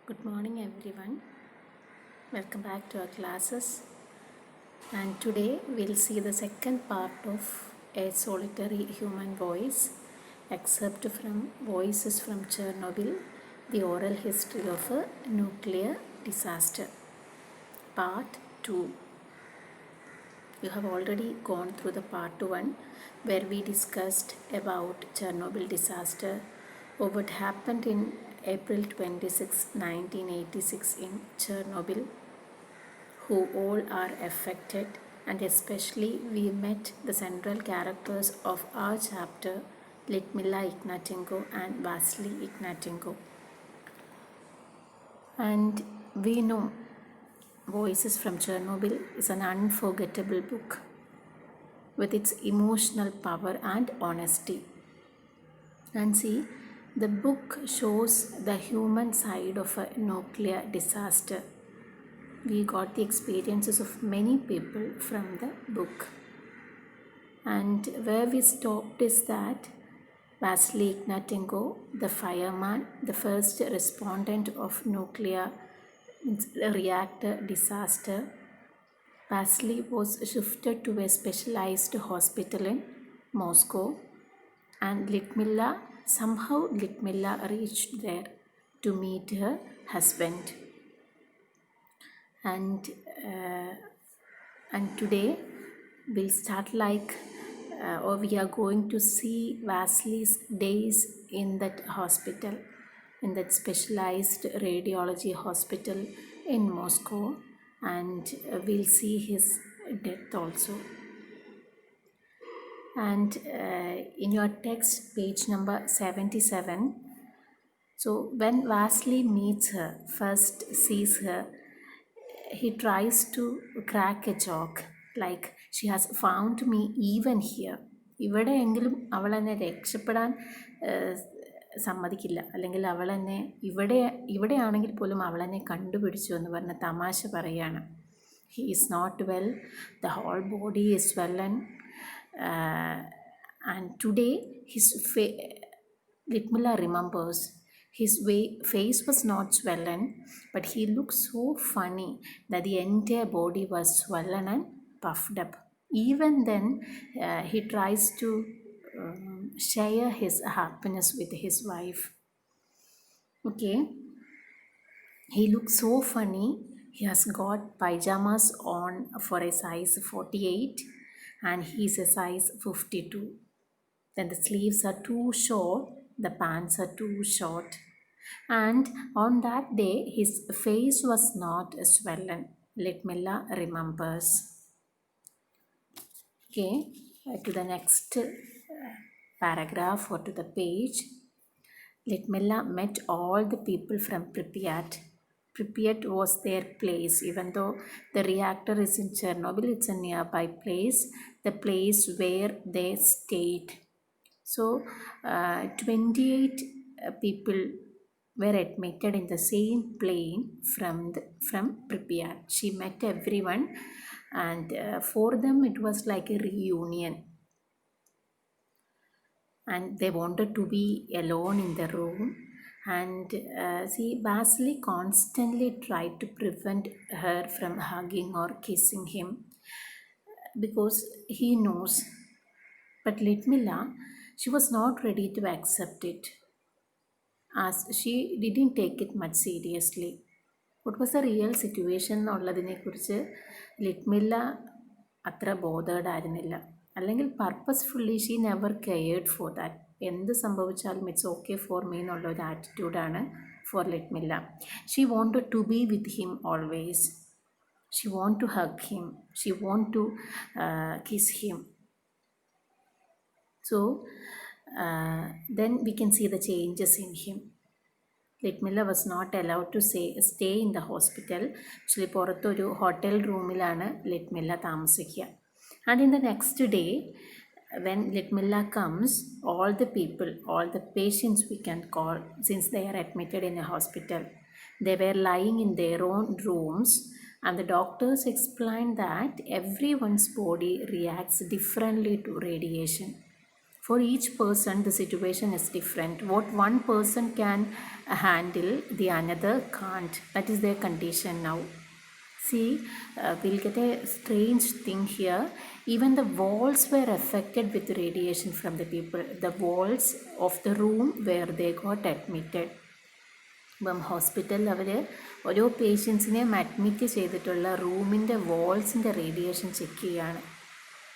Good morning, everyone. Welcome back to our classes. And today we'll see the second part of A Solitary Human Voice, excerpt from Voices from Chernobyl, the oral history of a nuclear disaster. Part 2. You have already gone through the part 1 where we discussed about Chernobyl disaster or what happened in April 26, 1986 in Chernobyl, who all are affected, and especially we met the central characters of our chapter, Lyudmila Ignatenko and Vasily Ignatenko. And we know Voices from Chernobyl is an unforgettable book with its emotional power and honesty. And see, the book shows the human side of a nuclear disaster. We got the experiences of many people from the book. And where we stopped is that Vasily Ignatenko, the fireman, the first respondent of nuclear reactor disaster, Vasily was shifted to a specialized hospital in Moscow, and Lyudmila reached there to meet her husband. And today we'll start or we are going to see Vasily's days in that hospital, in that specialized radiology hospital in Moscow, and we'll see his death also. And in your text, page number 77, so when Vasily sees her, he tries to crack a joke like, she has found me even here. ഇവിടെയെങ്കിലും അവൾ എന്നെ രക്ഷപ്പെടാൻ സമ്മതിക്കില്ല, അല്ലെങ്കിൽ അവൾ എന്നെ ഇവിടെയാണെങ്കിൽ പോലും അവൾ എന്നെ കണ്ടുപിടിച്ചു എന്ന് പറഞ്ഞ് തമാശ പറയാണ്. He is not well, the whole body is swollen, and today Lyudmila remembers his face was not swollen, but he looked so funny that the entire body was swollen and puffed up. Even then, he tries to share his happiness with his wife. Okay, he looks so funny. He has got pajamas on for a size 48 and he's a size 52. Then the sleeves are too short, the pants are too short. And on that day, his face was not swollen. Lyudmila remembers. Okay, to the next paragraph or to the page. Lyudmila met all the people from Pripyat. Pripyat was their place, even though the reactor is in Chernobyl, it's a nearby place, the place where they stayed. So 28 people were admitted in the same plane from Pripyat. She met everyone, and for them it was like a reunion. And they wanted to be alone in the room. And Vasily constantly tried to prevent her from hugging or kissing him because he knows. But Lyudmila, she was not ready to accept it, as she didn't take it much seriously. What was the real situation എന്നുള്ളതിനെക്കുറിച്ച് ലിറ്റ്മില്ല അത്ര bothered ആയിരുന്നില്ല, അല്ലെങ്കിൽ purposefully she never cared for that. എന്ത് സംഭവിച്ചാലും it's okay for me എന്നുള്ള ഒരു ആറ്റിറ്റ്യൂഡാണ് for Lyudmila. She wanted to be with him always. She want to hug him, she want to kiss him. So then we can see the changes in him. Lyudmila was not allowed to stay in the hospital. Actually, പുറത്തൊരു hotel റൂമിലാണ് ലിറ്റ്മില്ല താമസിക്കുക. And in the next day, when Lyudmila comes, all the patients we can call, since they are admitted in a hospital, they were lying in their own rooms, and the doctors explained that everyone's body reacts differently to radiation. For each person, the situation is different. What one person can handle, the another can't. That is their condition now. See, we'll get a strange thing here. Even the walls were affected with radiation from the people. The walls of the room where they got admitted. ഇപ്പം ഹോസ്പിറ്റലിൽ അവർ ഓരോ പേഷ്യൻസിനെയും admit ചെയ്തിട്ടുള്ള റൂമിൻ്റെ വാൾസിൻ്റെ radiation check ചെയ്യുകയാണ്.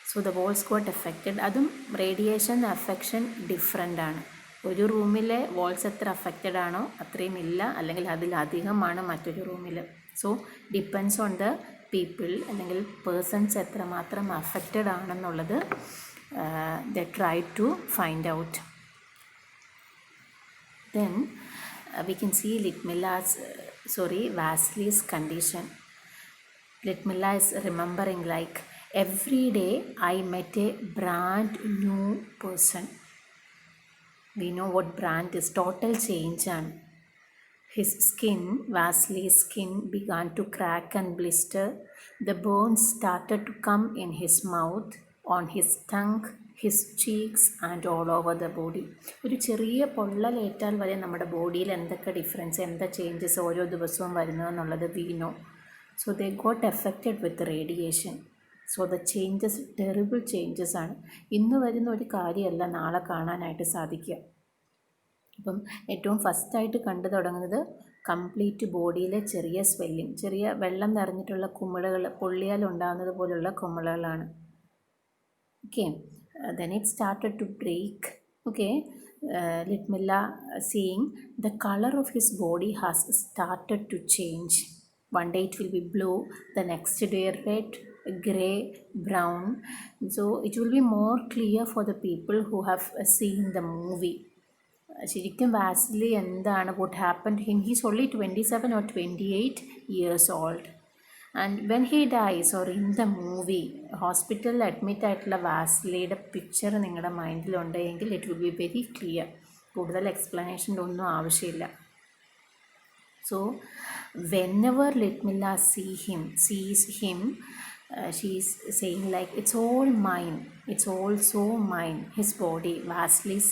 So the walls got affected. അതും radiation affection different ആണ്. ഒരു റൂമിലെ വാൾസ് എത്ര അഫക്റ്റഡ് ആണോ അത്രയും ഇല്ല, അല്ലെങ്കിൽ അതിലധികമാണ് മറ്റൊരു റൂമിൽ. So depends on the people, അല്ലെങ്കിൽ പേഴ്സൺസ് എത്രമാത്രം അഫക്റ്റഡ് ആണെന്നുള്ളത് they try to find out. Then we can see Vasili's condition. Litmilla is remembering like, every day I met a brand new person. We know what brand is, total change. And his skin, Vasili's skin, began to crack and blister. The burns started to come in his mouth, on his tongue, his cheeks and all over the body. ഒരു ചെറിയ പൊള്ളലേറ്റാൽ വരെ നമ്മുടെ ബോഡിയിൽ എന്തൊക്കെ difference, എന്താ changes ഓരോ ദിവസവും വരുന്നതെന്നുള്ളത് we know. So they got affected with the radiation. So the changes, terrible changes ആണ്. ഇന്ന് വരുന്ന ഒരു കാര്യമല്ല നാളെ കാണാനായിട്ട് സാധിക്കുക. അപ്പം ഏറ്റവും ഫസ്റ്റായിട്ട് കണ്ടു തുടങ്ങുന്നത് കംപ്ലീറ്റ് ബോഡിയിലെ ചെറിയ സ്വെല്ലിങ്, ചെറിയ വെള്ളം നിറഞ്ഞിട്ടുള്ള കുമിളകൾ, പൊള്ളിയാൽ ഉണ്ടാകുന്നത് പോലുള്ള കുമിളകളാണ്. Okay, then it started to break. Okay, Litmilla seeing the color of his body has started to change. One day it will be blue, the next day red, grey, brown. So it will be more clear for the people who have seen the movie. ശരിക്കും Vasily എന്താണ്, what happened to him? He's only 27 or 28 years old. And when he dies, or in the movie, ഹോസ്പിറ്റലിൽ admit ആയിട്ടുള്ള വാസിലിയുടെ picture നിങ്ങളുടെ മൈൻഡിലുണ്ടെങ്കിൽ it will be very clear. കൂടുതൽ എക്സ്പ്ലനേഷൻ്റെ ഒന്നും ആവശ്യമില്ല. So whenever Litmilla sees him, she's saying like, it's all mine, it's all so mine. His body, Vasili's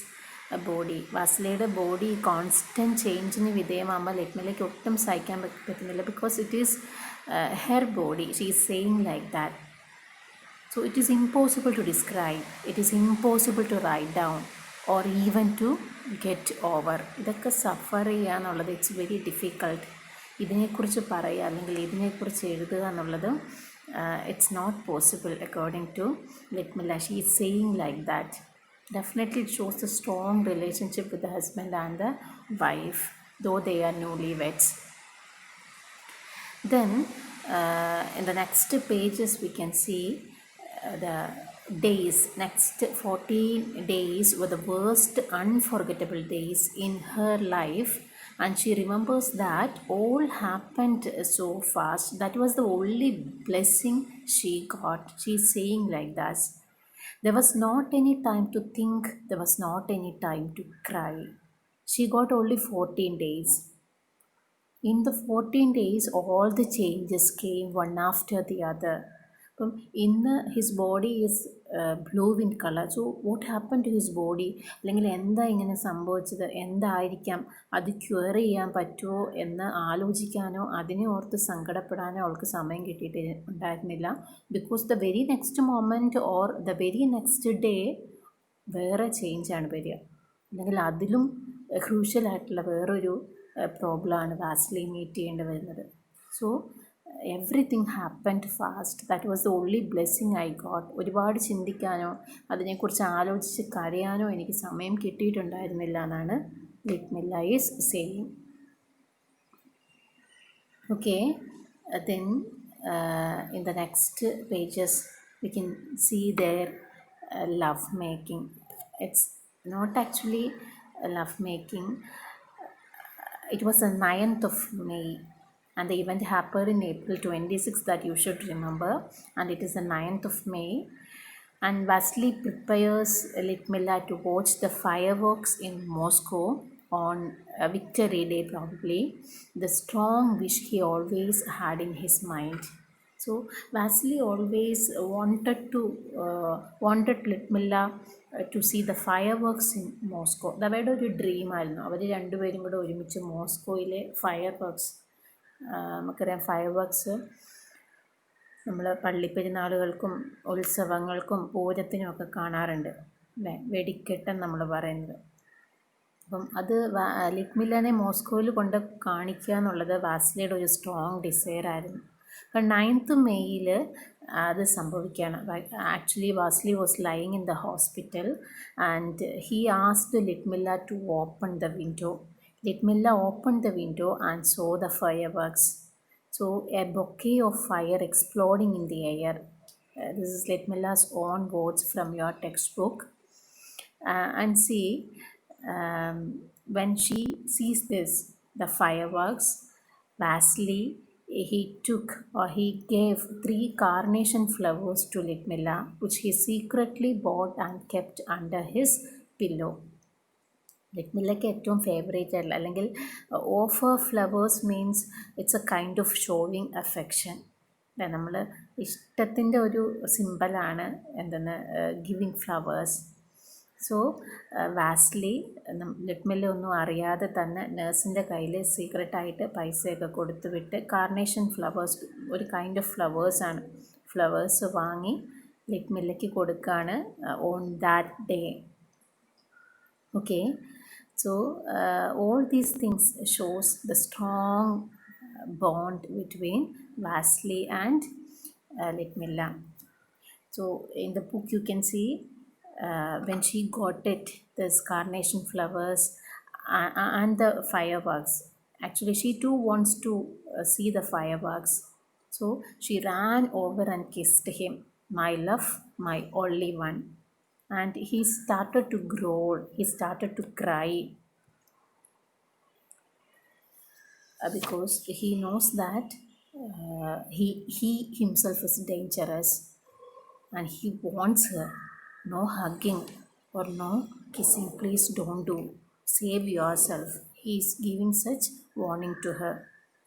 body, വാസിലയുടെ ബോഡി കോൺസ്റ്റൻറ്റ് ചേഞ്ചിന് വിധേയമാകുമ്പോൾ ലിറ്റ്മില്ലയ്ക്ക് ഒട്ടും സഹിക്കാൻ പറ്റുന്നില്ല. Because it is her body, she is saying like that. So it is impossible to describe, it is impossible to write down or even to get over. ഇതൊക്കെ suffer ചെയ്യുക എന്നുള്ളത് ഇറ്റ്സ് വെരി ഡിഫിക്കൾട്ട്. ഇതിനെക്കുറിച്ച് പറയുക അല്ലെങ്കിൽ ഇതിനെക്കുറിച്ച് എഴുതുക എന്നുള്ളത് it's not possible according to Lyudmila. She is saying like that. Definitely it shows a strong relationship with the husband and the wife, though they are newlyweds. Then in the next pages we can see the days. Next 14 days were the worst unforgettable days in her life, and she remembers that all happened so fast. That was the only blessing she got. She is saying like that. There was not any time to think, there was not any time to cry. She got only 14 days. In the 14 days, all the changes came one after the other. ഇന്ന് his body is blue in colour. So what happen to his body, അല്ലെങ്കിൽ എന്താ ഇങ്ങനെ സംഭവിച്ചത്, എന്തായിരിക്കാം, അത് cure ചെയ്യാൻ പറ്റുമോ എന്ന് ആലോചിക്കാനോ അതിനെ ഓർത്ത് സങ്കടപ്പെടാനോ അവൾക്ക് സമയം കിട്ടിയിട്ട് ഉണ്ടായിരുന്നില്ല. Because the very next moment or the very next day വേറെ ചേഞ്ചാണ് വരിക, അല്ലെങ്കിൽ അതിലും ക്രൂഷ്യലായിട്ടുള്ള വേറൊരു പ്രോബ്ലമാണ് വാസിലി മീറ്റ് ചെയ്യേണ്ടി വരുന്നത്. So everything happened fast. That was the only blessing I got. ഒരുപാട് ചിന്തിക്കാനോ അതിനെക്കുറിച്ച് ആലോചിച്ച് കരയാനോ എനിക്ക് സമയം കിട്ടിയിട്ടുണ്ടായിരുന്നില്ല എന്നാണ് Lyudmila is saying. Okay, then in the next pages we can see there love making. It's not actually love making. It was the 9th of May and the event happened in April 26th, that you should remember, and it is the 9th of May. And Vasily prepares Litmilla to watch the fireworks in Moscow on Victory Day, probably the strong wish he always had in his mind. So Vasily always wanted Litmilla to see the fire works in Moscow. ഇത് അവരുടെ ഒരു ഡ്രീമായിരുന്നു. അവർ രണ്ടുപേരും കൂടെ ഒരുമിച്ച് മോസ്കോയിലെ fireworks, നമുക്കറിയാം ഫയർ വർക്ക്സ് നമ്മൾ പള്ളിപ്പെരുന്നാളുകൾക്കും ഉത്സവങ്ങൾക്കും പൂരത്തിനും ഒക്കെ കാണാറുണ്ട് അല്ലേ, വെടിക്കെട്ടൻ നമ്മൾ പറയുന്നത്. അപ്പം അത് ലിറ്റ്മില്ലനെ മോസ്കോയിൽ കൊണ്ട് കാണിക്കുക എന്നുള്ളത് വാസ്ലിയുടെ ഒരു സ്ട്രോങ് ഡിസയർ ആയിരുന്നു. അപ്പം 9th മെയ്യിൽ അത് സംഭവിക്കുകയാണ്. Actually Vasily was lying in the hospital and he asked Lyudmila to open the window. Lyudmila open the window and so the fire works. So a bouquet of fire exploding in the air. This is Letmilla's own words from your textbook. And see, when she sees this, the fireworks, Vasily, he gave 3 carnation flowers to Letmilla, which he secretly bought and kept under his pillow. ലിറ്റ്മില്ലയ്ക്ക് ഏറ്റവും favourite ആയിട്ടുള്ള, അല്ലെങ്കിൽ offer flowers means it's A kind of showing affection. നമ്മൾ ഇഷ്ടത്തിൻ്റെ ഒരു സിമ്പലാണ് എന്തെന്ന് giving flowers. So വാസ്ലി ലിറ്റ്മില്ല ഒന്നും അറിയാതെ തന്നെ നേഴ്സിൻ്റെ കയ്യിൽ സീക്രട്ടായിട്ട് പൈസയൊക്കെ കൊടുത്തു വിട്ട് കാർണേഷൻ ഫ്ലവേഴ്സ്, ഒരു കൈൻഡ് ഓഫ് ഫ്ലവേഴ്സാണ്, ഫ്ലവേഴ്സ് വാങ്ങി ലിറ്റ്മില്ലയ്ക്ക് കൊടുക്കുകയാണ് on that day. Okay, so all these things shows the strong bond between Vasily and Litmilla. So in the book you can see when she got it, this carnation flowers and the fireworks. Actually she too wants to see the fireworks. So she ran over and kissed him. My love, my only one. And he started to growl, he started to cry because he knows that he himself is dangerous and he wants her. No hugging or no kissing, please don't do, save yourself. He is giving such warning to her,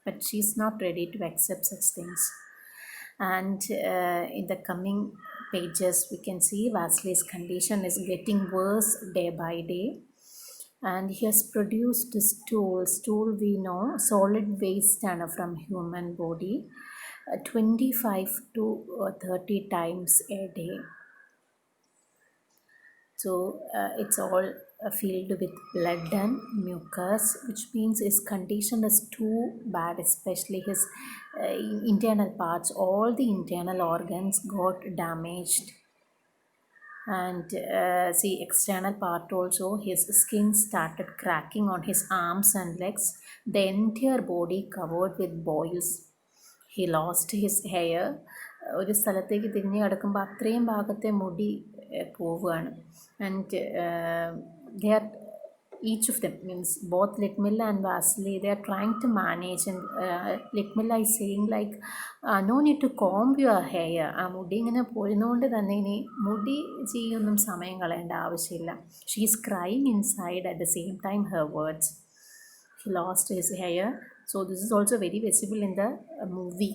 but she is not ready to accept such things. And in the coming pages we can see Vasily's condition is getting worse day by day, and he has produced stool we know solid waste from human body 25 to 30 times a day. So it's all filled with blood and mucus, which means his condition is too bad, especially his internal parts. All the internal organs got damaged, and see external part also, his skin started cracking on his arms and legs, the entire body covered with boils. He lost his hair. ഒരു സ്ഥലത്തേക്ക് തിരിഞ്ഞ് കിടക്കുമ്പോൾ അത്രയും ഭാഗത്തെ മുടി പോവുകയാണ്. And they are, each of them means both Litmilla and Vasily, they are trying to manage, and Litmilla is saying like no need to comb your hair. ആ മുടി ഇങ്ങനെ പോരുന്നതുകൊണ്ട് തന്നെ ഇനി മുടി ചെയ്യൊന്നും സമയം കളയേണ്ട ആവശ്യമില്ല. She is crying inside at the same time her words. He lost his hair. So this is also very visible in the movie.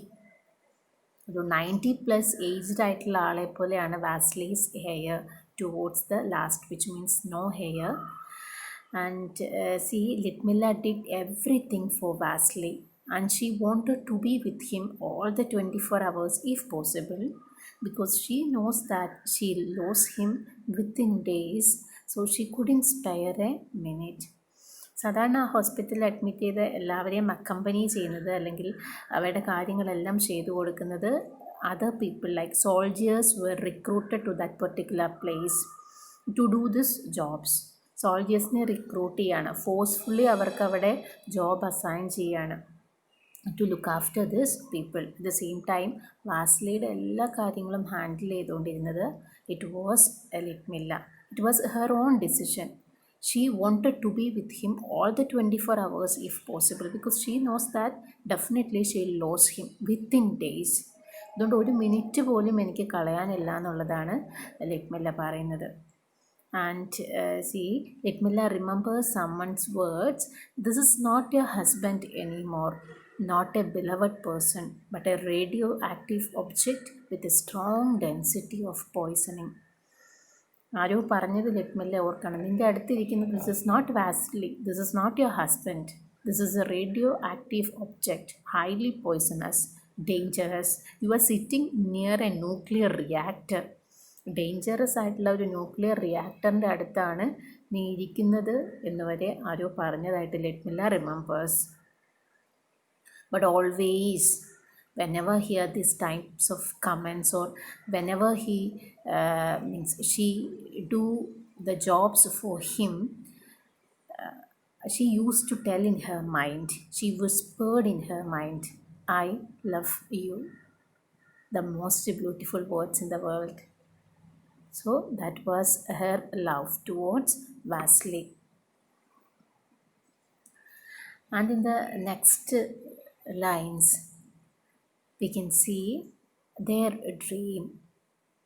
ഒരു 90+ ഏജ്ഡ് ആയിട്ടുള്ള ആളെ പോലെയാണ് Vasily's hair towards the last, which means no hair. And see, Litmilla did everything for Vasily, and she wanted to be with him all the 24 hours if possible, because she knows that she'll lose him within days, so she couldn't spare a minute. സാധാരണ ഹോസ്പിറ്റലിൽ admit ചെയ്ത് എല്ലാവരെയും accompany ചെയ്യുന്നത്, അല്ലെങ്കിൽ അവരുടെ കാര്യങ്ങളെല്ലാം ചെയ്തു കൊടുക്കുന്നത് other people like soldiers were recruited to that particular place to do this jobs. സോൾജിയേഴ്സിനെ റിക്രൂട്ട് ചെയ്യാണ്, ഫോഴ്സ്ഫുള്ളി അവർക്ക് അവിടെ ജോബ് അസൈൻ ചെയ്യാണ് to look after this people. At the same time വാസ്ലിയുടെ എല്ലാ കാര്യങ്ങളും ഹാൻഡിൽ ചെയ്തുകൊണ്ടിരുന്നത് it was Lyudmila. It was her own decision. She wanted to be with him all the 24 hours if possible, because she knows that definitely she'll lose him within days. അതുകൊണ്ട് ഒരു minute പോലും എനിക്ക് കളയാനില്ല എന്നുള്ളതാണ് ലിറ്റ്മില്ല പറയുന്നത്. And see, Litmilla remembers someone's words. This is not your husband anymore, not a beloved person, but a radioactive object with a strong density of poisoning. ആരോ പറഞ്ഞത് Lyudmila ഓർക്കണം, നിൻ്റെ അടുത്തിരിക്കുന്നത് this is not Vasily, this is not your husband, this is a radioactive object, highly poisonous, dangerous, you are sitting near a nuclear reactor. Dangerous ആയിട്ടുള്ള ഒരു nuclear റിയാക്ടറിൻ്റെ അടുത്താണ് നീ ഇരിക്കുന്നത് എന്ന് വരെ ആരോ പറഞ്ഞതായിട്ട് ലെറ്റ്മില്ല remembers. But always, whenever hear these types of comments, or whenever she do the jobs for him, she used to tell in her mind, she whispered in her mind, I love you, the most beautiful words in the world. So that was her love towards Vasily. And in the next lines, we can see their dream.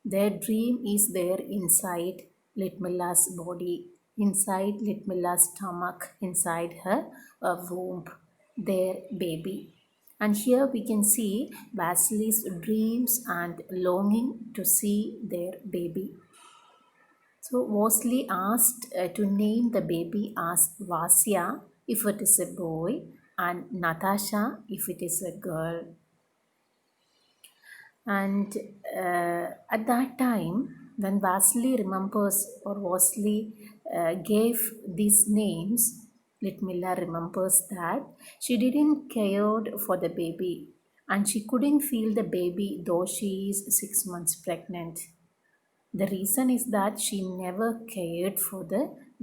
Their dream is there inside Litmilla's body, inside Litmilla's stomach, inside her womb, their baby. And here we can see Vasily's dreams and longing to see their baby. So Vasily asked to name the baby as Vasya if it is a boy, and Natasha if it is a girl. And at that time, when Vasily remembers, or Vasily gave these names, Litmilla remembers that she didn't cared for the baby, and she couldn't feel the baby though she is 6 months pregnant. The reason is that she never cared for the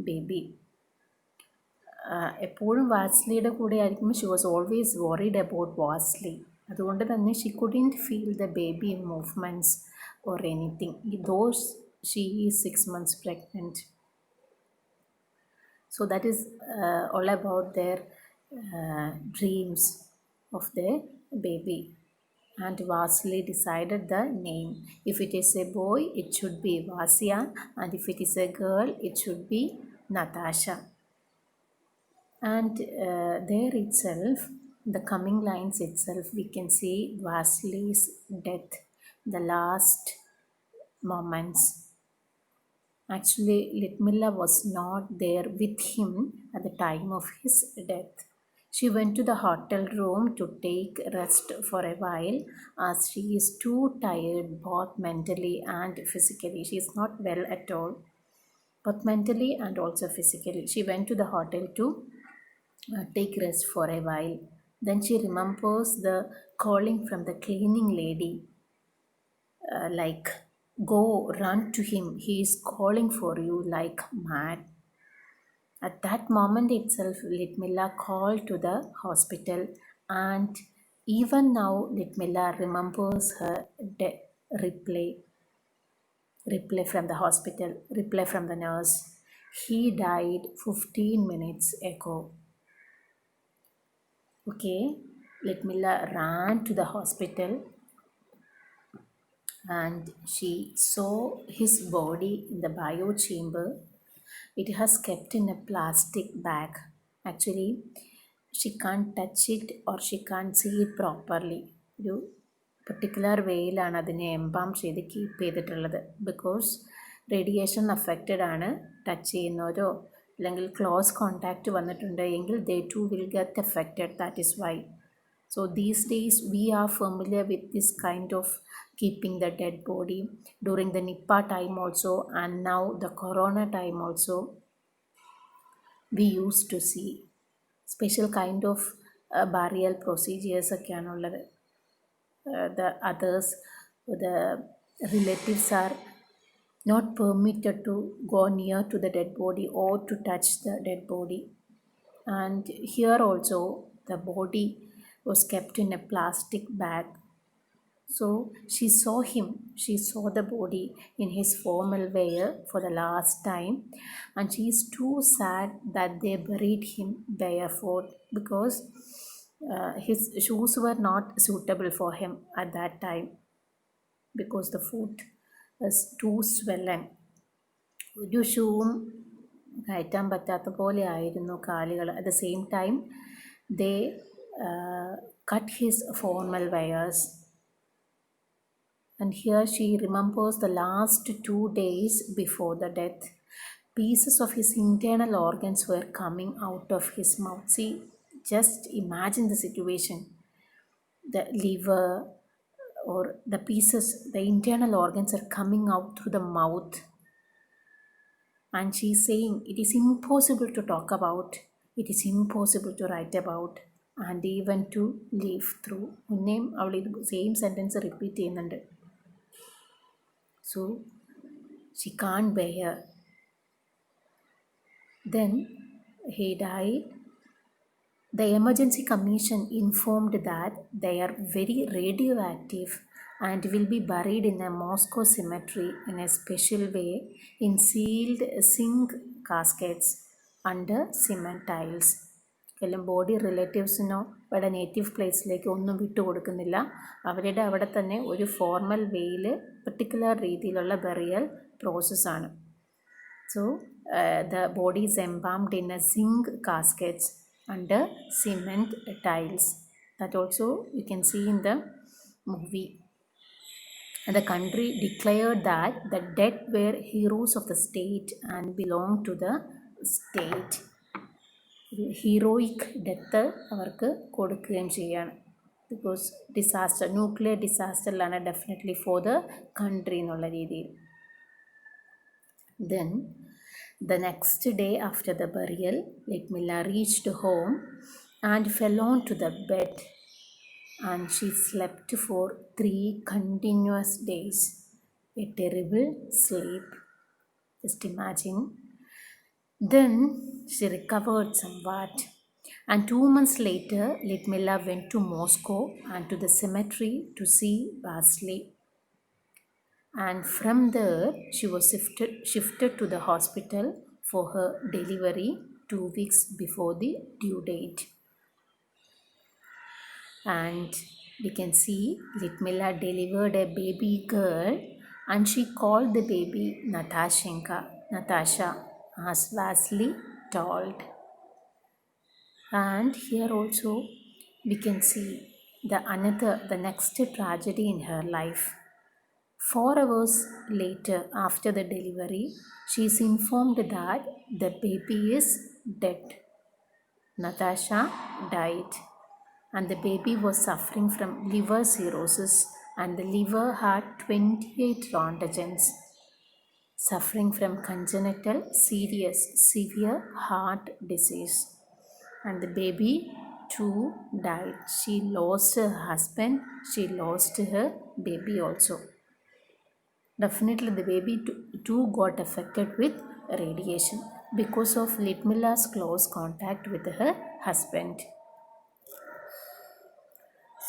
baby. എപ്പോഴും വാസ്ലിയുടെ കൂടെ ആയിരിക്കുമ്പോൾ she was always worried about Vasily. അതുകൊണ്ട് തന്നെ she couldn't feel the baby movements or anything those she is 6 months pregnant. So that is all about their dreams of their baby. And Vasily decided the name. If it is a boy, it should be Vasya, and if it is a girl, it should be Natasha. And there itself, the coming lines itself, we can see Vasily's death, the last moments. Actually, Litmilla was not there with him at the time of his death. She went to the hotel room to take rest for a while, as she is too tired both mentally and physically. She is not well at all, both mentally and also physically. She went to the hotel to take rest for a while. Then she remembers the calling from the cleaning lady, like, go, run to him, he is calling for you like mad. At that moment itself, Litmilla called to the hospital, and even now Litmilla remembers her reply from the hospital, reply from the nurse. He died 15 minutes ago. Okay, Litmilla ran to the hospital and she saw his body in the bio chamber. It has kept in a plastic bag. Actually, she can't touch it or she can't see it properly. ഒരു particular വേയിലാണ് അതിനെ embalm ചെയ്ത് keep ചെയ്തിട്ടുള്ളത്. Because radiation affected ആണ്. Touch ചെയ്യുന്നവരോ അല്ലെങ്കിൽ close contact വന്നിട്ടുണ്ട് എങ്കിൽ they too will get affected. That is why. So these days we are familiar with this kind of keeping the dead body during the Nipah time also, and now the Corona time also. We used to see special kind of burial procedures ഒക്കെയാണുള്ളത്. The others, the relatives are not permitted to go near to the dead body or to touch the dead body. And here also the body was kept in a plastic bag. So she saw him, she saw the body in his formal wear for the last time, and she is too sad that they buried him barefoot, because his shoes were not suitable for him at that time, because the foot was too swollen. ഒരു ഷൂവും കയറ്റാൻ പറ്റാത്ത പോലെ ആയിരുന്നു കാലുകൾ. At the same time they cut his formal wears. And here she remembers the last 2 days before the death. Pieces of his internal organs were coming out of his mouth. See, just imagine the situation. The liver or the pieces, the internal organs are coming out through the mouth. And she's saying it is impossible to talk about, it is impossible to write about, and even to live through. മുന്നേയും അവൾ ഇത് same sentence repeat ചെയ്യുന്നുണ്ട്. So she can't bear. Then he died. The emergency commission informed that they are very radioactive and will be buried in a Moscow cemetery in a special way in sealed zinc caskets under cement tiles. എല്ലാം body റിലേറ്റീവ്സിനോ ഇവിടെ native പ്ലേസിലേക്ക് ഒന്നും വിട്ടുകൊടുക്കുന്നില്ല. അവരുടെ അവിടെ തന്നെ ഒരു formal വേയിൽ particular രീതിയിലുള്ള burial പ്രോസസ്സാണ്. So the body is embalmed in a zinc caskets under cement tiles. That also you can see in the movie. And the country declared that the dead were heroes of the state and belonged to the state. Heroic death അവർക്ക് കൊടുക്കുകയും ചെയ്യുകയാണ്. Because disaster, nuclear ഡിസാസ്റ്ററിലാണ് definitely for the country എന്നുള്ള രീതിയിൽ. Then the next day after the burial, Litmila reached home and fell onto the bed, and she slept for 3 continuous days. A terrible sleep. Just imagine. Then she recovered somewhat, and 2 months later, Litmila went to Moscow and to the cemetery to see Vasily. And from there, she was shifted to the hospital for her delivery 2 weeks before the due date. And we can see Litmila delivered a baby girl, and she called the baby Natasha, as Vasily told. And here also we can see the next tragedy in her life. 4 hours later, after the delivery, she is informed that the baby is dead. Natasha died, and the baby was suffering from liver cirrhosis, and the liver had 28 antigens. Suffering from congenital severe heart disease, and the baby too died. She lost her husband, she lost her baby also. Definitely the baby too got affected with radiation because of Litmila's close contact with her husband.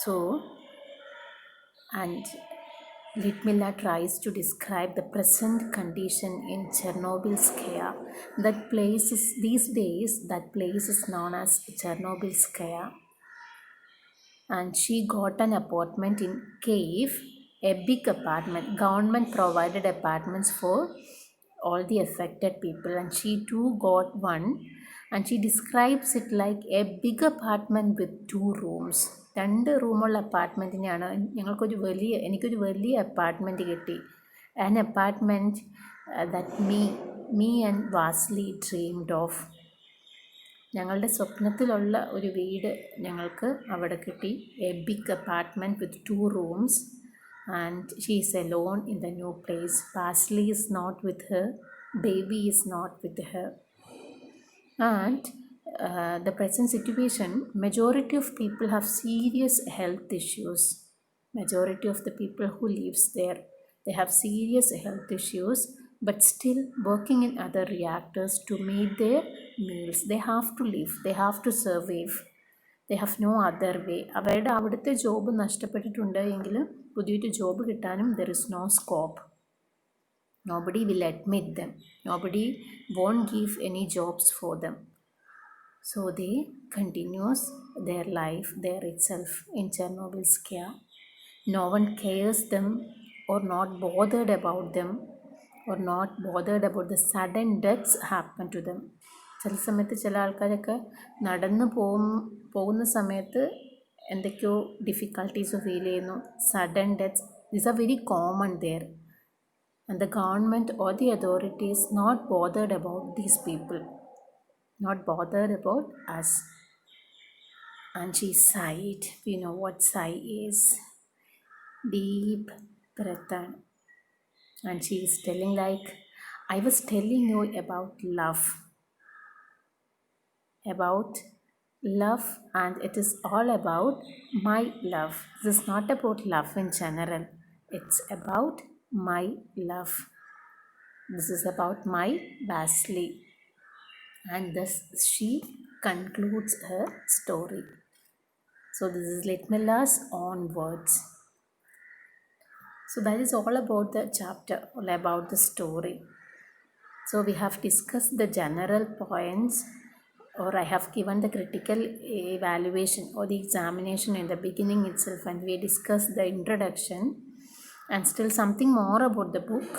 So, and Litmila tries to describe the present condition in Chernobylskaya. That place is, these days, that place is known as Chernobylskaya. And she got an apartment in Kyiv, a big apartment. Government provided apartments for all the affected people, and she too got one. And she describes it like a big apartment with 2 rooms. 2 റൂമുള്ള അപ്പാർട്ട്മെൻറ്റിനെയാണ് എനിക്കൊരു വലിയ apartment കിട്ടി. An apartment that me and Vasily dreamed of. ഞങ്ങളുടെ സ്വപ്നത്തിലുള്ള ഒരു വീട് ഞങ്ങൾക്ക് അവിടെ കിട്ടി. A big apartment with 2 rooms, and she is alone in the new place. Vasily is not with her, baby is not with her. And the present situation, majority of people have serious health issues. Majority of the people who lives there, they have serious health issues, but still working in other reactors to meet their meals. They have to live, they have to survive, they have no other way. അവരുടെ അവിടുത്തെ job നഷ്ടപ്പെട്ടിട്ടുണ്ട് എങ്കിലും പുതിയൊരു job കിട്ടാനും there is no scope. Nobody will admit them. Nobody won't give any jobs for them. So they continues their life there itself in Chernobylskaya. No one cares them or not bothered about them or not bothered about the sudden deaths happen to them. ചില സമയത്ത് ചില ആൾക്കാരൊക്കെ നടന്നു പോകുന്ന സമയത്ത് എന്തൊക്കെയോ difficulties feel ചെയ്യുന്നു. Sudden deaths These are very common there. And the government or the authorities not bothered about these people, not bothered about us. And she sighed. We know what sigh is. Deep breath in. And she is telling like, I was telling you about love. About love, and it is all about my love. This is not about love in general. It's about my love. This is about my Vasily. And thus she concludes her story. So this is Litmila's own words. So that is all about the chapter, all about the story. So we have discussed the general points, or I have given the critical evaluation or the examination in the beginning itself, and we discussed the introduction and still something more about the book.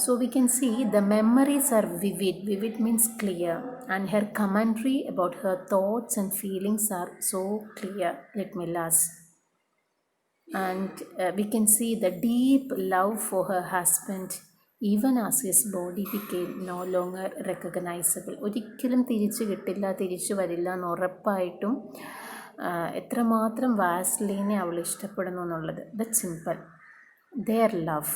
So we can see the memories are vivid. Vivid means clear, and her commentary about her thoughts and feelings are so clear. Litmila's. And we can see the deep love for her husband even as his body became no longer recognizable. ഒരിക്കലും തിരിച്ചു കിട്ടില്ല, തിരിച്ചു വരില്ല എന്ന് ഉറപ്പായിട്ടും എത്രമാത്രം വാസ്ലീനെ അവൾ ഇഷ്ടപ്പെടുന്നു എന്നുള്ളത്. That simple. Their love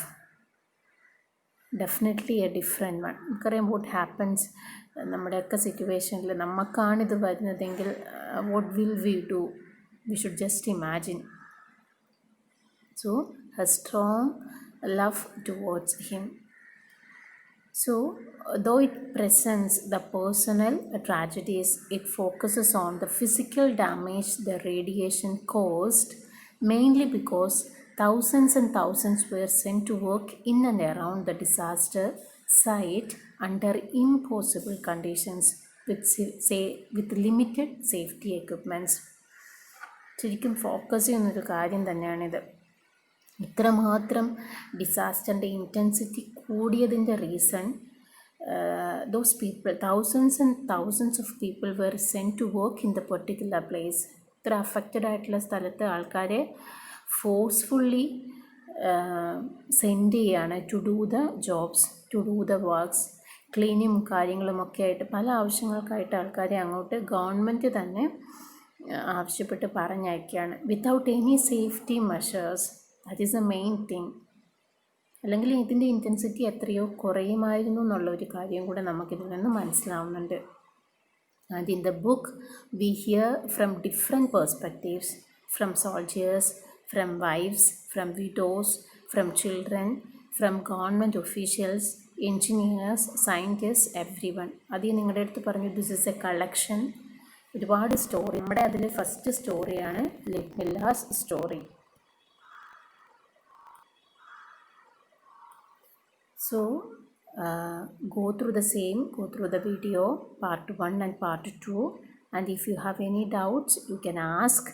definitely a different one. നമുക്കറിയാം വാട്ട് ഹാപ്പൻസ് നമ്മുടെയൊക്കെ സിറ്റുവേഷനിൽ നമുക്കാണിത് വരുന്നതെങ്കിൽ what will we do? We should just imagine. So her strong love towards him. So though it presents the personal tragedies, it focuses on the physical damage the radiation caused, mainly because thousands and thousands were sent to work in and around the disaster site under impossible conditions with limited safety equipments. ശരിക്കും focus ചെയ്യുന്നൊരു കാര്യം തന്നെയാണിത്. ഇത്രമാത്രം ഡിസാസ്റ്ററിൻ്റെ intensity കൂടിയതിൻ്റെ reason those people, thousands and thousands of people were sent to work in the particular place. ഇത്ര affected ആയിട്ടുള്ള സ്ഥലത്ത് ആൾക്കാരെ ഫോഴ്സ്ഫുള്ളി സെൻഡ് ചെയ്യാണ് to do the jobs, to do the works. ക്ലീനിങ്ങും കാര്യങ്ങളുമൊക്കെ ആയിട്ട് പല ആവശ്യങ്ങൾക്കായിട്ട് ആൾക്കാരെ അങ്ങോട്ട് ഗവൺമെൻറ് തന്നെ ആവശ്യപ്പെട്ട് പറഞ്ഞയക്കുകയാണ് without any safety measures. That is a main thing. അല്ലെങ്കിൽ ഇതിൻ്റെ ഇൻറ്റൻസിറ്റി എത്രയോ കുറയുമായിരുന്നു എന്നുള്ള ഒരു കാര്യം കൂടെ നമുക്കിതിൽ നിന്ന് മനസ്സിലാവുന്നുണ്ട്. And in the book we hear from different perspectives, from soldiers, from wifes, from widows, from children, from government officials, engineers, scientist, everyone. അത് നിങ്ങളുടെ അടുത്ത് പറഞ്ഞു ദിസ് ഇസ് എ കളക്ഷൻ. ഒരുപാട് സ്റ്റോറി. നമ്മുടെ അതിൽ ഫസ്റ്റ് സ്റ്റോറിയാണ് Lyudmila's story. So go through the video part 1 and part 2, and if you have any doubts you can ask.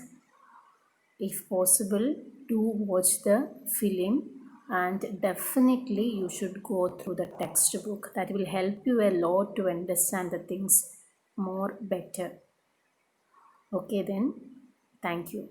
If possible, do watch the film, and definitely you should go through the textbook. That will help you a lot to understand the things more better. Okay then, thank you.